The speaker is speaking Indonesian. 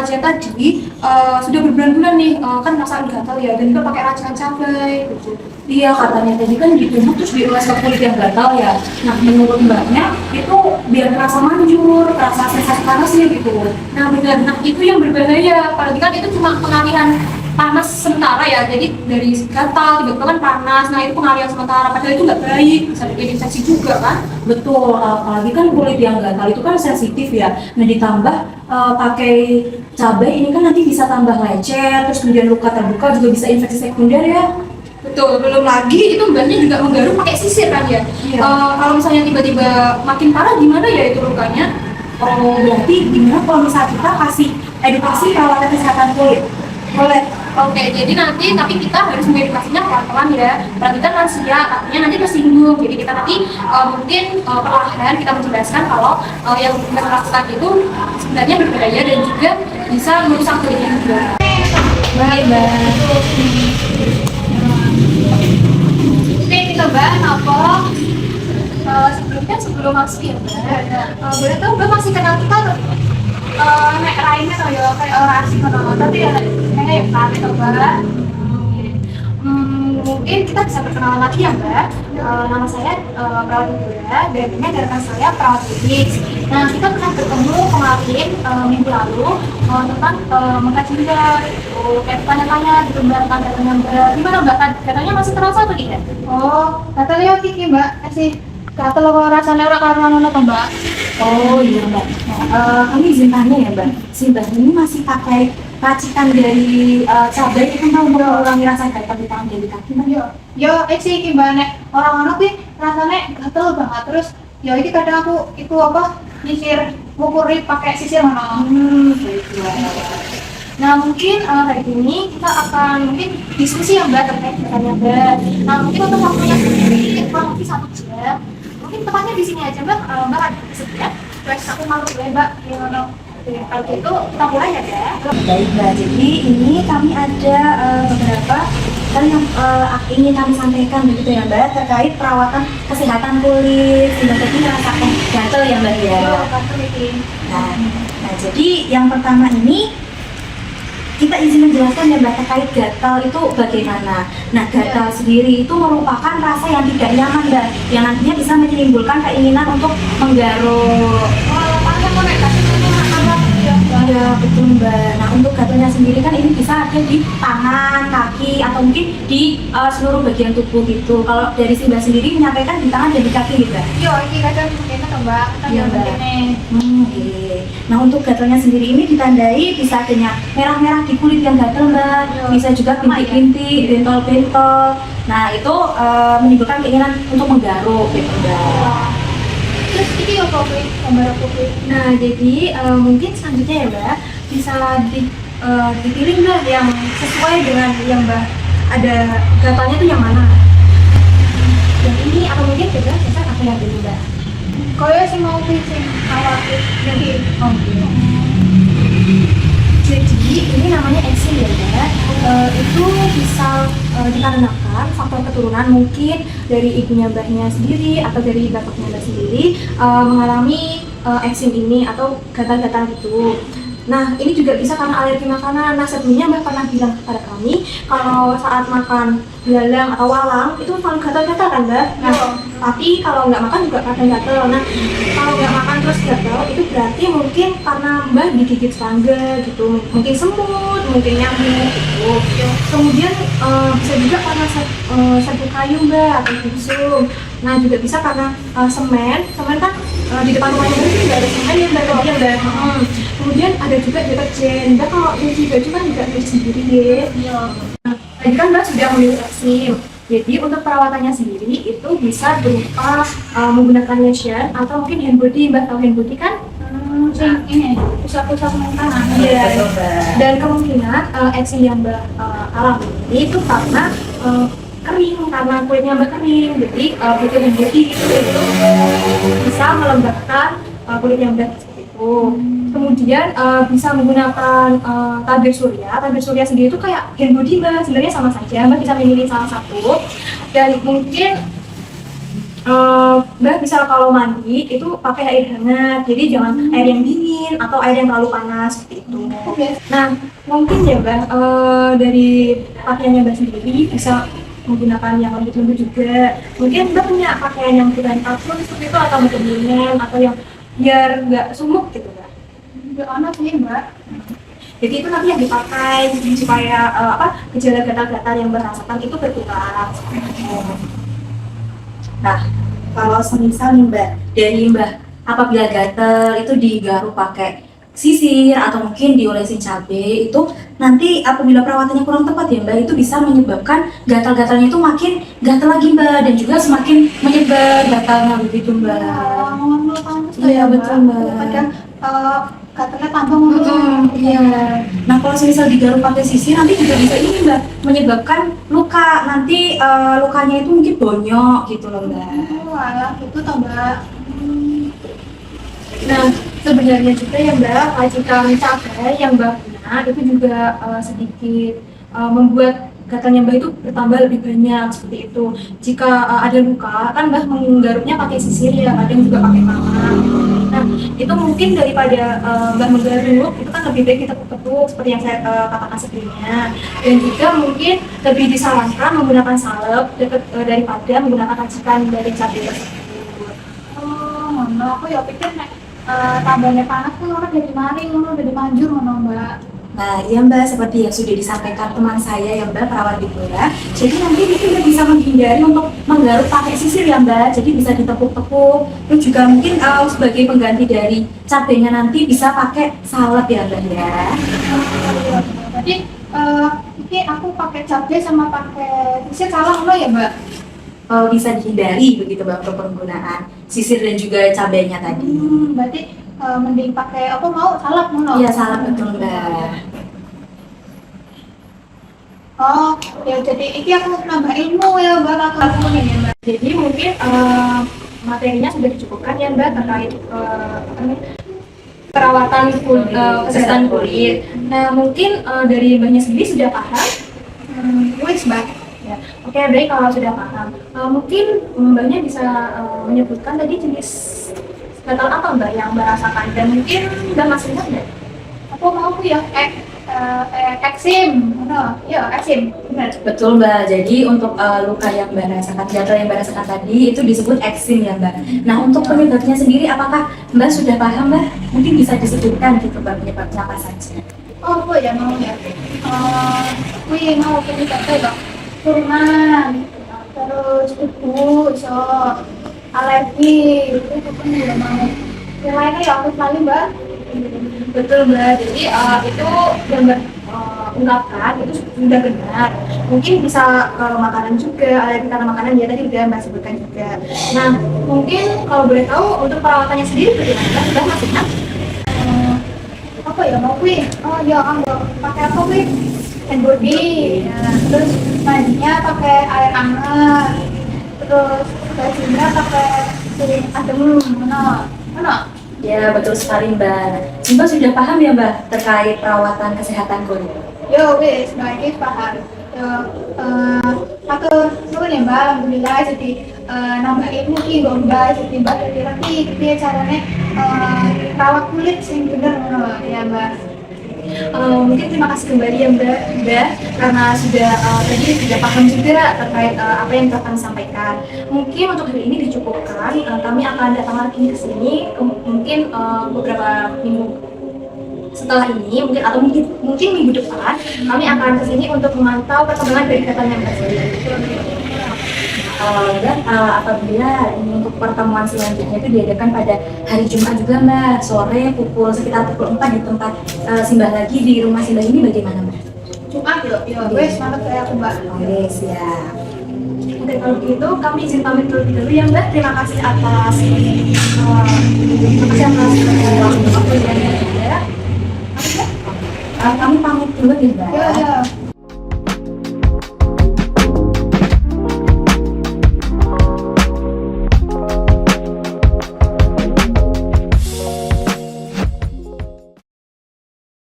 kajian tadi sudah berbulan-bulan nih kan merasakan gatal ya, dan juga pakai racikan cabai gitu. Iya, katanya tadi kan ditumbuk terus dioles ke kulit yang gatal ya. Nah, menurut mbaknya itu biar terasa manjur, terasa sensasi panasnya gitu. Nah benar, nah itu yang berbahaya, apalagi kan itu cuma pengalihan panas sementara ya, jadi dari gatal tiba-tiba kan panas, nah itu pengalihan sementara, padahal itu nggak baik, bisa bikin infeksi juga kan. Betul, apalagi kan kulit yang gatal itu kan sensitif ya. Nah ditambah pakai cabai ini kan nanti bisa tambah lecet, terus kemudian luka terbuka juga bisa infeksi sekunder ya. Betul, belum lagi itu mbaknya juga menggaruk pakai sisir kan ya. Iya. Kalau misalnya tiba-tiba makin parah gimana ya itu lukanya? Oh, berarti gimana kalau misalnya kita kasih edukasi perawatan kesehatan kulit? Boleh. Oke, jadi nanti tapi kita harus mengedukasinya pelan-pelan ya. Perhatikan lansia, artinya nanti tersinggung. Jadi kita nanti mungkin perlahan kita menjelaskan kalau yang kita lakukan itu sebenarnya berbahaya dan juga bisa merusak kulitnya juga. Baik, Oke, kita bahas apa? Sebelum masuk ya, Mbak. Boleh tahu Mbak masih kenal kita atau? Nek raine to ya kayak ora asing ngono. Tapi ya kayak kami to, Mbak. Mungkin kita bisa perkenalan lagi ya, Mbak. Nama saya Perawat Indra dan ini adalah rekan saya Perawat Medis. Nah, kita pernah bertemu kemarin minggu lalu tentang mengkaji gitu. Kayak tanya-tanya gitu Mbak, katanya Mbak. Gimana Mbak? Katanya masih terasa atau tidak? Oh, katanya Kiki Mbak. Masih gatel kok rasanya ora karo ngono to, Mbak. Oh iya Mbak. Kami izin tanya ya Mbak. Si Mbak ini masih pakai racikan dari cabai itu kan mengurangi rasa gatal di tangan dan di kaki Mbak? Yo, sih iki Mbak nek orang ngono kuwi rasanya gatel banget terus. Ya iki kadang aku itu apa nyisir ngukuri pakai sisir ngono. Baiklah. Nah mungkin hari ini kita akan mungkin diskusi ya Mbak terkait dengan Mbak. Nah mungkin untuk waktunya sendiri kurang lebih 1 jam. Mungkin tepatnya di sini aja Mbak. Mbak ada bersedia? Terus aku malu ya Mbak. Gimana? Kalau gitu kita mulai ya Mbak. Baik Mbak. Jadi ini kami ada beberapa hal yang ingin kami sampaikan begitu ya Mbak terkait perawatan kesehatan kulit. Mbak tadi merasakan gatal ya Mbak ya. Nah jadi yang pertama ini kita izin menjelaskan ya Mbak terkait gatal itu bagaimana. Nah gatal sendiri itu merupakan rasa yang tidak nyaman Mbak, yang nantinya bisa menimbulkan keinginan untuk menggaruk. Ya betul Mbak. Nah untuk gatalnya sendiri kan ini bisa ada di tangan, kaki, atau mungkin di seluruh bagian tubuh gitu. Kalau dari si Mbak sendiri menyampaikan di tangan dan di kaki gitu Mbak? Iya, ini kadang mungkin Mbak. Iya Mbak. Oke. Nah untuk gatalnya sendiri ini ditandai bisa adanya merah-merah di kulit yang gatal Mbak. Bisa juga bintik-bintik, bentol-bentol. Nah itu menimbulkan keinginan untuk menggaruk gitu Mbak. Terus ini apa gambar apa? Nah jadi mungkin selanjutnya ya Mbak bisa dipilih Mbak yang sesuai dengan yang Mbak ada gatalnya itu yang mana? Yang ini atau mungkin beda aku yang dulu Mbak. Kaya sih mau sing khawatir jadi jadi ini namanya eksim ya Mbak. Itu bisa dikarenakan faktor keturunan mungkin dari ibunya Mbaknya sendiri atau dari bapaknya Mbak sendiri mengalami eksim ini atau gatal-gatal gitu. Nah ini juga bisa karena alergi makanan. Nah sebelumnya Mbak pernah bilang kepada kami kalau saat makan belalang atau walang itu selalu gatal-gatal kan Mbak? Nah tapi kalau nggak makan juga kadang gatal. Nah kalau nggak makan terus gatal itu berarti mungkin karena Mbak digigit serangga gitu, mungkin semut, mungkin nyamuk gitu. Kemudian bisa juga karena serbuk kayu Mbak atau busuk. Nah juga bisa karena semen kan di depan rumahnya Mbak itu nggak ada semen ya Mbak. Kemudian ada juga deterjen. Mbak kalau cuci baju kan juga cuci sendiri ya. Tadi kan Mbak sudah memilih eksim. Jadi untuk perawatannya sendiri itu bisa berupa menggunakan lotion atau mungkin hand body. Mbak tahu hand body kan? Ini pusat-pusat tangan. Iya. Dan kemungkinan eksim yang Mbak alami itu karena kering, karena kulitnya Mbak kering. Jadi butuh hand body itu bisa melembabkan kulitnya Mbak seperti itu. Kemudian bisa menggunakan tabir surya. Tabir surya sendiri itu kayak hand body Mbak, sebenarnya sama saja. Mbak bisa memilih salah satu. Dan mungkin Mbak bisa kalau mandi itu pakai air hangat. Jadi jangan air yang dingin dingin atau air yang terlalu panas seperti itu. Nah, mungkin ya Mbak, dari pakaiannya Mbak sendiri bisa menggunakan yang lembut-lembut juga. Mungkin Mbak punya pakaian yang ukuran kapsul seperti itu atau untuk dingin atau yang biar nggak sumuk gitu Mbak. Nggak anak sih Mbak. Jadi itu nanti yang dipakai supaya gejala gatal-gatal yang Mbak rasakan itu berkurang. Nah, kalau semisal nih Mbak, dari Mbak apabila gatal itu digaruk pakai sisir atau mungkin diolesin cabai, itu nanti apabila perawatannya kurang tepat ya Mbak, itu bisa menyebabkan gatal-gatalnya itu makin gatal lagi Mbak, dan juga semakin menyebar gatalnya begitu Mbak. Iya betul Mbak. Kadang gatalnya tambah mulu. Iya. Nah kalau semisal digaruk pakai sisir nanti juga bisa ini Mbak, menyebabkan luka, nanti lukanya itu mungkin bonyok gitu loh Mbak. Alah, itu toh Mbak. Nah, sebenarnya juga ya Mbak, racikan cabai yang Mbak punya itu juga sedikit membuat gatalnya Mbak itu bertambah lebih banyak seperti itu. Jika ada luka, kan Mbak menggaruknya pakai sisir ya, kadang juga pakai tangan. Nah, itu mungkin daripada Mbak menggaruk, itu kan lebih baik kita tepuk-tepuk seperti yang saya katakan sebelumnya. Dan juga mungkin lebih disarankan menggunakan salep daripada menggunakan racikan dari cabai tersebut. Mana aku ya pikir nek tambahnya panas tuh orang dari maring, orang dari manjur mana Mbak. Nah, iya Mbak, seperti yang sudah disampaikan teman saya yang Mbak perawat di Blora. Jadi nanti kita bisa menghindari untuk menggaruk pakai sisir ya Mbak. Jadi bisa ditepuk-tepuk. Terus juga mungkin sebagai pengganti dari cabenya nanti bisa pakai salep ya Mbak ya. Jadi ini aku pakai cabai sama pakai sisir salah loh ya Mbak. Bisa dihindari begitu Mbak untuk penggunaan sisir dan juga cabenya tadi. Berarti mending pakai apa mau salap mau? Iya salep betul Mbak. Oh, ya jadi ini aku nambah ilmu ya Mbak aku nih ya Mbak. Jadi mungkin materinya sudah dicukupkan ya Mbak terkait perawatan kesehatan kulit. Nah mungkin dari Mbaknya sendiri sudah paham? Wis Mbak. Ya. Oke, baik kalau sudah paham. Mungkin Mbaknya bisa menyebutkan tadi jenis gatal apa Mbak yang Mbak rasakan, dan mungkin Mbak masih ingat nggak? Aku mau ya eksim, ya eksim, benar. Betul Mbak. Jadi untuk luka yang Mbak rasakan, gatal yang Mbak rasakan tadi itu disebut eksim ya Mbak. Nah untuk penyebabnya sendiri apakah Mbak sudah paham Mbak? Mungkin bisa disebutkan gitu Mbak penyebabnya apa saja? Oh, apa ya mau ya? Wih mau penyebabnya ya turunan, terus ibu, so alergi, itu pun juga mau. Yang lainnya ya aku selalu Mbak. Betul Mbak. Jadi itu yang Mbak ungkapkan itu sudah benar. Mungkin bisa ke makanan juga, alergi karena makanan ya tadi udah Mbak sebutkan juga. Nah mungkin kalau boleh tahu untuk perawatannya sendiri bagaimana Mbak? Sudah maksudnya? Apa ya mau wih? Oh ya kamu pakai apa wih? Hand body, ya. Terus mandinya pakai air hangat, terus bajunya pakai sirih adem, mana? Ya betul sekali Mbak. Mbak sudah paham ya Mbak terkait perawatan kesehatan kulit? Yo wis, Mbak ini paham. Yo, aku nuwun ya Mbak, alhamdulillah jadi nambah ilmu ki Mbak, jadi Mbak ngerti piye carane rawat kulit sing bener ngono ya Mbak. Mungkin terima kasih kembali ya Mbak, karena sudah tadi sudah paham juga terkait apa yang telah kami sampaikan. Mungkin untuk hari ini dicukupkan, kami akan datang lagi ke sini mungkin beberapa minggu setelah ini, mungkin atau mungkin minggu depan kami akan ke sini untuk memantau perkembangan dari gatalnya Mbak sendiri. Dan apabila ini untuk pertemuan selanjutnya itu diadakan pada hari Jumat juga Mbak, sore sekitar pukul 4 di tempat Simbah lagi di rumah Simbah ini, bagaimana Mbak? Jumat yo wis mantap saya aku Mbak. Oke siap. Oke kalau gitu kami izin pamit dulu ya Mbak. Terima kasih atas waktu yang ada. Kami pamit dulu ya Mbak. Ya.